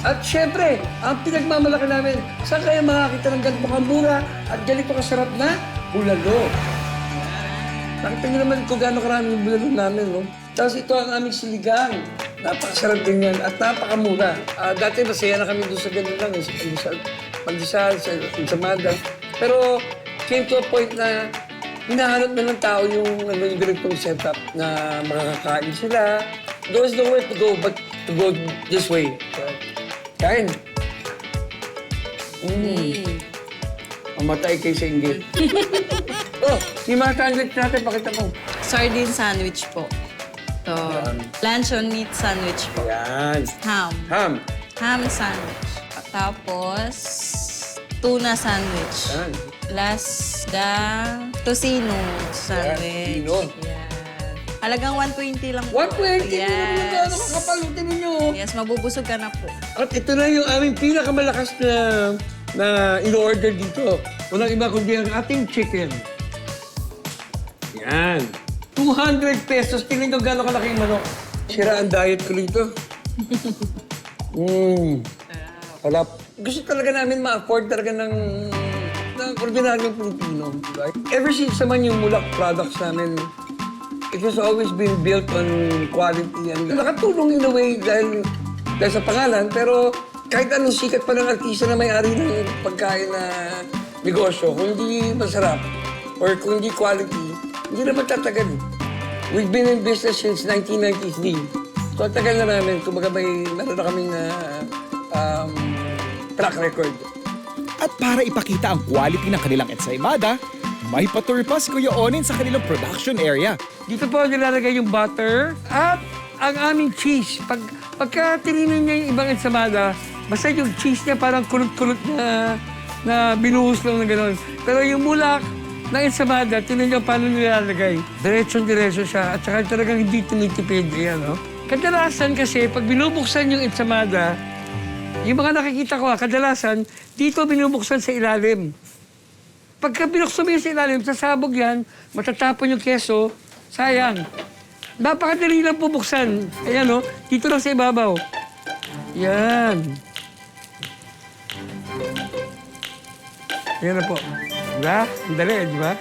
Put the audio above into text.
At syempre, ang pinagmamalaki namin, saan kayo makakita ng ganito kamura at ganito kasarap na bulalo? Nakita niyo naman kung gaano karami yung bulalo namin, no? Tapos ito ang aming siligang. Napakasarap din yan at napakamura. Dati masaya na kami doon sa ganun lang, sa pandesal, sa ensamada. Pero came to a point na hinahanap na ng tao yung ganitong setup na makakakain sila. There's nowhere to go but to go this way. Kain. Mamatay kay sa inggit. Oh, yung mga sandwich natin, pakita mo. Sardine sandwich po. To luncheon meat sandwich po. Yan. Ham. Ham. Ham sandwich. Tapos, tuna sandwich. Yan. Plus, the tocino sandwich. tocino. Yan. Halagang 120 lang 120? po. Yes. Ano kakapalutin ninyo? Yes, mabubusog ka na po. At ito na yung aming pinakamalakas na in-order dito. Walang iba kundi ang ating chicken. Yan. 200 pesos. Tingnan nyo gano'ng kalaki yung manok. Sira ang diet ko rito. Harap. Gusto talaga namin ma-afford talaga ng ordinaryong Pilipino. Diba? Ever since naman yung Mulak products namin, it has always been built on quality. And nakatulong in a way dahil sa pangalan, pero kahit anong sikat pa ng artista na may-ari ng pagkain na negosyo, kung hindi masarap or kung hindi quality, hindi na magtatagal. We've been in business since 1993. So, ang tagal na namin. Kumbaga meron na kaming track record. At para ipakita ang quality ng kanilang ensaymada, may patour pa si Kuya Onin sa kanilang production area. Dito po nilalagay yung butter at ang aming cheese. Pagka tininin niya yung ibang ensamada, basta yung cheese niya parang kulot-kulot na binuhos lang na gano'n. Pero yung mulak na ensamada, tinan niyo paano nilalagay. Diretsong-diretso siya at saka talagang hindi tinitipid. Ayan, no? Kadalasan kasi, pag binubuksan yung ensamada, yung mga nakikita ko, kadalasan, dito binubuksan sa ilalim. Pagka binuksan mo yun sa ilalim, sasabog yan, matatapon yung keso, sayang. Napakadali lang bubuksan. Ayan, no? Dito lang sa ibabaw. Yan. Yan na po. Diba? Ang dali, di ba?